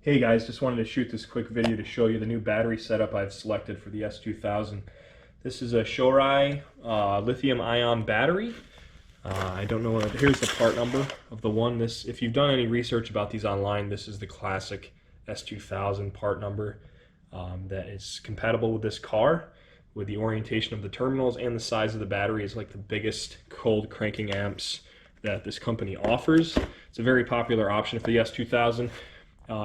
Hey guys, just wanted to shoot this quick video to show you the new battery setup I've selected for the S2000. This is a Shorai lithium-ion battery. I don't know what, here's the part number of the one. If you've done any research about these online, this is the classic S2000 part number that is compatible with this car, with the orientation of the terminals and the size of the battery is like the biggest cold cranking amps that this company offers. It's a very popular option for the S2000.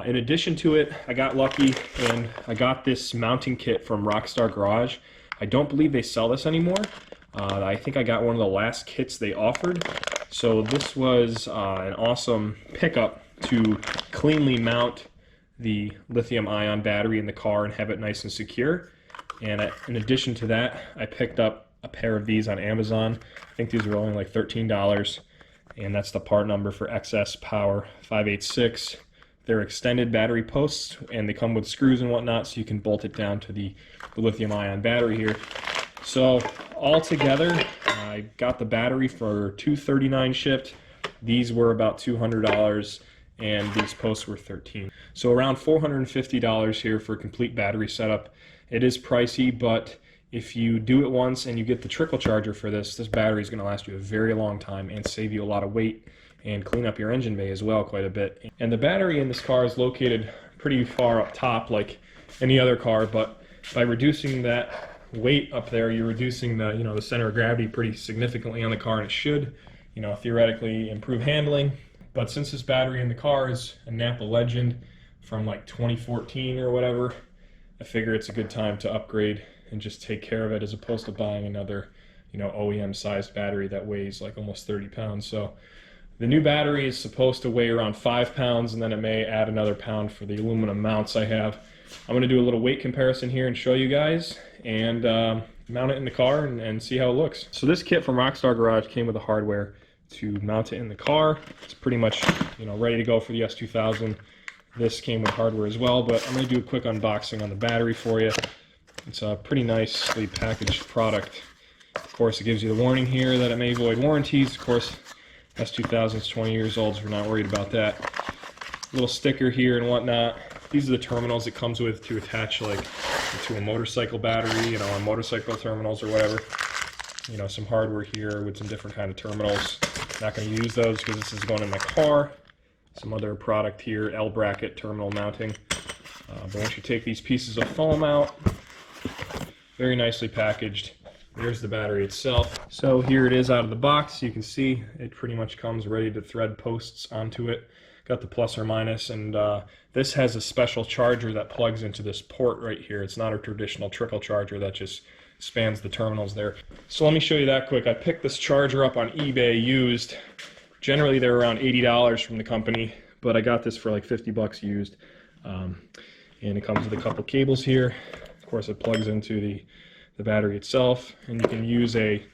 In addition to it, I got lucky and I got this mounting kit from Rockstar Garage. I don't believe they sell this anymore. I think I got one of the last kits they offered. So this was an awesome pickup to cleanly mount the lithium-ion battery in the car and have it nice and secure. And in addition to that, I picked up a pair of these on Amazon. I think these were only like $13, and that's the part number for XS Power 586. They're extended battery posts, and they come with screws and whatnot, so you can bolt it down to the lithium-ion battery here. So all together, I got the battery for $239 shipped. These were about $200, and these posts were $13. So around $450 here for a complete battery setup. It is pricey, but if you do it once and you get the trickle charger for this battery is going to last you a very long time and save you a lot of weight and clean up your engine bay as well quite a bit. And the battery in this car is located pretty far up top like any other car, but by reducing that weight up there, you're reducing the the center of gravity pretty significantly on the car, and it should theoretically improve handling. But since this battery in the car is a Napa Legend from like 2014 or whatever, I figure it's a good time to upgrade and just take care of it as opposed to buying another OEM sized battery that weighs like almost 30 pounds. So the new battery is supposed to weigh around 5 pounds, and then it may add another pound for the aluminum mounts I have. I'm going to do a little weight comparison here and show you guys, and mount it in the car and see how it looks. So this kit from Rockstar Garage came with the hardware to mount it in the car. It's pretty much ready to go for the S2000. This came with hardware as well, but I'm going to do a quick unboxing on the battery for you. It's a pretty nicely packaged product. Of course, it gives you the warning here that it may void warranties. Of course, S2000 is 20 years old, so we're not worried about that. Little sticker here and whatnot. These are the terminals it comes with to attach like to a motorcycle battery, on motorcycle terminals or whatever. Some hardware here with some different kind of terminals. Not going to use those because this is going in my car. Some other product here, L bracket terminal mounting. But once you take these pieces of foam out, very nicely packaged. Here's the battery itself. So here it is out of the box. You can see it pretty much comes ready to thread posts onto it. Got the plus or minus, and this has a special charger that plugs into this port right here. It's not a traditional trickle charger that just spans the terminals there. So let me show you that quick. I picked this charger up on eBay used. Generally they're around $80 from the company, but I got this for like 50 bucks used. And it comes with a couple cables here. Of course it plugs into the battery itself, and you can use a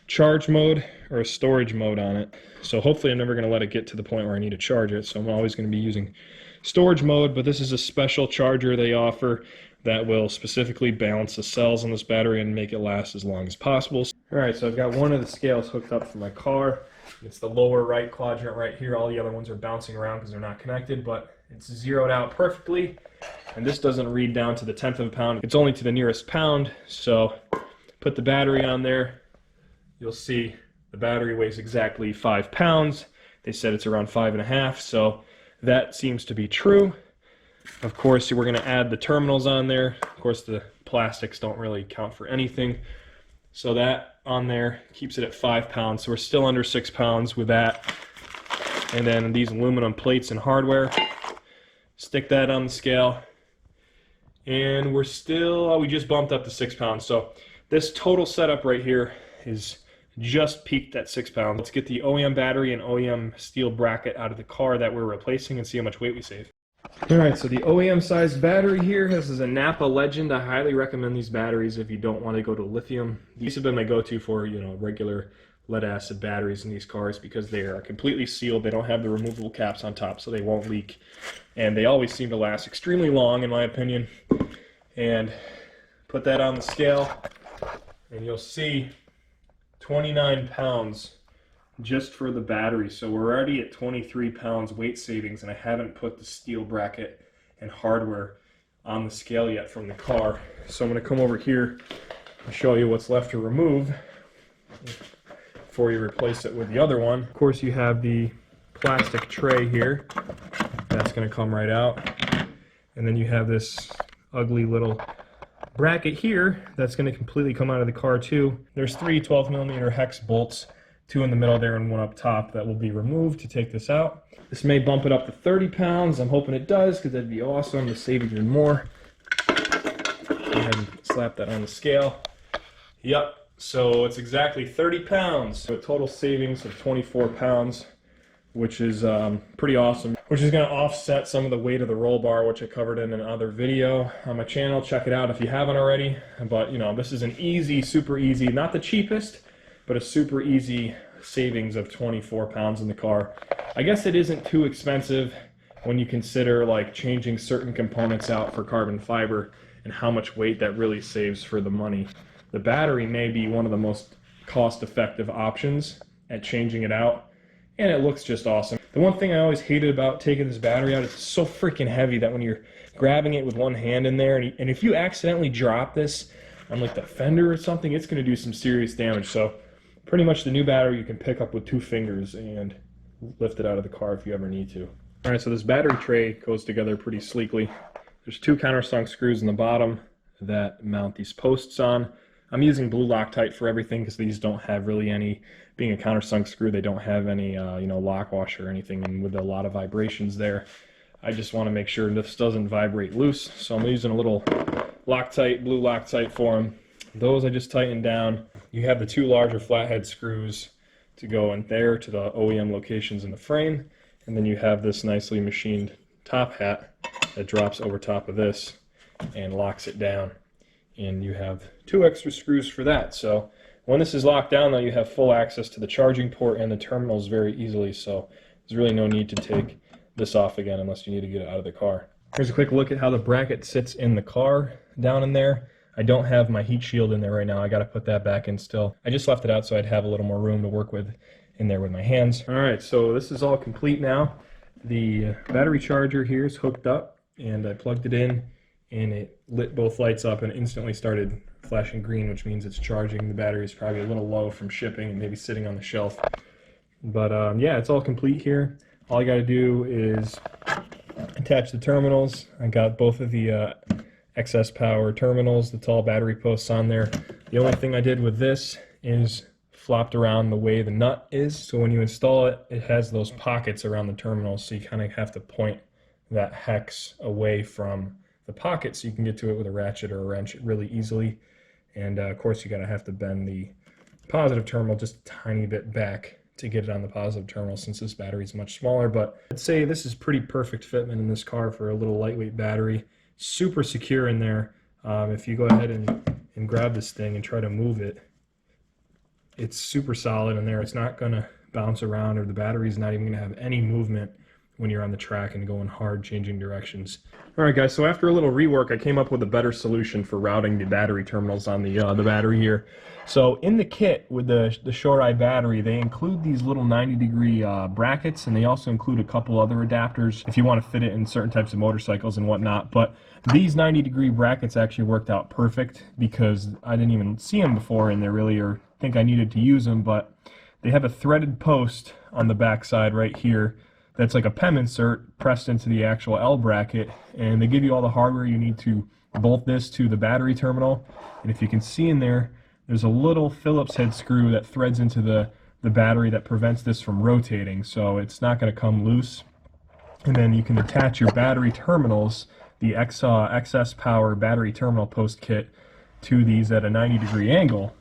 charge mode or a storage mode on it. So hopefully I'm never going to let it get to the point where I need to charge it, so I'm always going to be using storage mode. But this is a special charger they offer that will specifically balance the cells on this battery and make it last as long as possible. Alright, so I've got one of the scales hooked up for my car. It's the lower right quadrant right here. All the other ones are bouncing around because they're not connected, but it's zeroed out perfectly. And this doesn't read down to the 1/10 of a pound. It's only to the nearest pound. So put the battery on there. You'll see the battery weighs exactly 5 pounds. They said it's around 5.5, so that seems to be true. Of course, we're going to add the terminals on there. Of course, the plastics don't really count for anything. So that on there keeps it at 5 pounds. So we're still under 6 pounds with that. And then these aluminum plates and hardware. Stick that on the scale. And we're still, we just bumped up to 6 pounds. So this total setup right here is just peaked at 6 pounds. Let's get the OEM battery and OEM steel bracket out of the car that we're replacing and see how much weight we save. Alright, so the OEM sized battery here, this is a Napa Legend. I highly recommend these batteries if you don't want to go to lithium. These have been my go-to for, regular lead acid batteries in these cars because they are completely sealed. They don't have the removable caps on top, so they won't leak. And they always seem to last extremely long, in my opinion. And put that on the scale, and you'll see 29 pounds just for the battery. So we're already at 23 pounds weight savings, and I haven't put the steel bracket and hardware on the scale yet from the car. So I'm going to come over here and show you what's left to remove before you replace it with the other one. Of course, you have the plastic tray here. That's going to come right out. And then you have this ugly little bracket here that's going to completely come out of the car too. There's 3 12mm hex bolts, 2 in the middle there and 1 up top, that will be removed to take this out. This may bump it up to 30 pounds. I'm hoping it does, because that'd be awesome to save even more. Go ahead and slap that on the scale. Yep, so it's exactly 30 pounds. So a total savings of 24 pounds, which is pretty awesome. Which is going to offset some of the weight of the roll bar, which I covered in another video on my channel. Check it out if you haven't already. But, you know, this is an easy, super easy, not the cheapest, but a super easy savings of 24 pounds in the car. I guess it isn't too expensive when you consider like changing certain components out for carbon fiber and how much weight that really saves for the money. The battery may be one of the most cost-effective options at changing it out, and it looks just awesome. The one thing I always hated about taking this battery out, it's so freaking heavy that when you're grabbing it with one hand in there, and if you accidentally drop this on like the fender or something, it's going to do some serious damage. So pretty much the new battery you can pick up with 2 fingers and lift it out of the car if you ever need to. All right, so this battery tray goes together pretty sleekly. There's 2 countersunk screws in the bottom that mount these posts on. I'm using blue Loctite for everything because these don't have really any, being a countersunk screw, they don't have any you know, lock washer or anything, and with a lot of vibrations there, I just want to make sure this doesn't vibrate loose. So I'm using a little Loctite, blue Loctite for them. Those I just tightened down. You have the 2 larger flathead screws to go in there to the OEM locations in the frame, and then you have this nicely machined top hat that drops over top of this and locks it down. And you have 2 extra screws for that. So when this is locked down, though, you have full access to the charging port and the terminals very easily. So there's really no need to take this off again unless you need to get it out of the car. Here's a quick look at how the bracket sits in the car down in there. I don't have my heat shield in there right now. I got to put that back in still. I just left it out so I'd have a little more room to work with in there with my hands. All right, so this is all complete now. The battery charger here is hooked up, and I plugged it in, and it lit both lights up and instantly started flashing green, which means it's charging. The battery is probably a little low from shipping and maybe sitting on the shelf. But yeah, it's all complete here. All I got to do is attach the terminals. I got both of the excess power terminals, the tall battery posts on there. The only thing I did with this is flopped around the way the nut is. So when you install it, it has those pockets around the terminals, so you kind of have to point that hex away from the pocket so you can get to it with a ratchet or a wrench really easily. And of course you gotta have to bend the positive terminal just a tiny bit back to get it on the positive terminal, since this battery is much smaller. But I'd say this is pretty perfect fitment in this car for a little lightweight battery. Super secure in there. If you go ahead and grab this thing and try to move it, it's super solid in there. It's not gonna bounce around, or the battery's not even gonna have any movement when you're on the track and going hard, changing directions. All right, guys, so after a little rework, I came up with a better solution for routing the battery terminals on the battery here. So in the kit with the Shorai battery, they include these little 90-degree brackets, and they also include a couple other adapters if you want to fit it in certain types of motorcycles and whatnot. But these 90-degree brackets actually worked out perfect because I didn't even see them before in there really, or think I needed to use them. But they have a threaded post on the back side right here that's like a PEM insert pressed into the actual L bracket, and they give you all the hardware you need to bolt this to the battery terminal. And if you can see in there, there's a little Phillips head screw that threads into the battery that prevents this from rotating, so it's not going to come loose. And then you can attach your battery terminals, the excess power battery terminal post kit, to these at a 90-degree angle.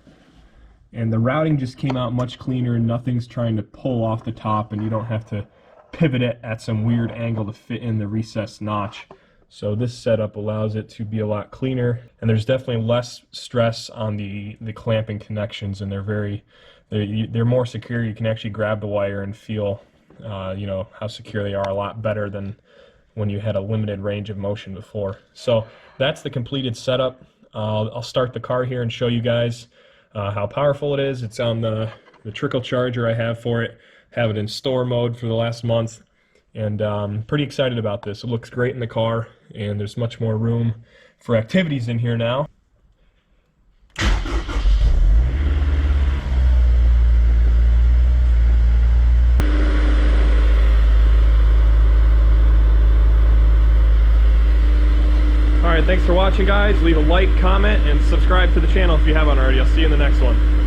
And the routing just came out much cleaner, and nothing's trying to pull off the top, and you don't have to pivot it at some weird angle to fit in the recessed notch. So this setup allows it to be a lot cleaner, and there's definitely less stress on the clamping connections, and they're more secure. You can actually grab the wire and feel you know, how secure they are, a lot better than when you had a limited range of motion before. So that's the completed setup. I'll start the car here and show you guys how powerful it is. It's on the trickle charger I have for it. Have it in store mode for the last month. And pretty excited about this. It looks great in the car, and there's much more room for activities in here now. Alright, thanks for watching, guys. Leave a like, comment, and subscribe to the channel if you haven't already. I'll see you in the next one.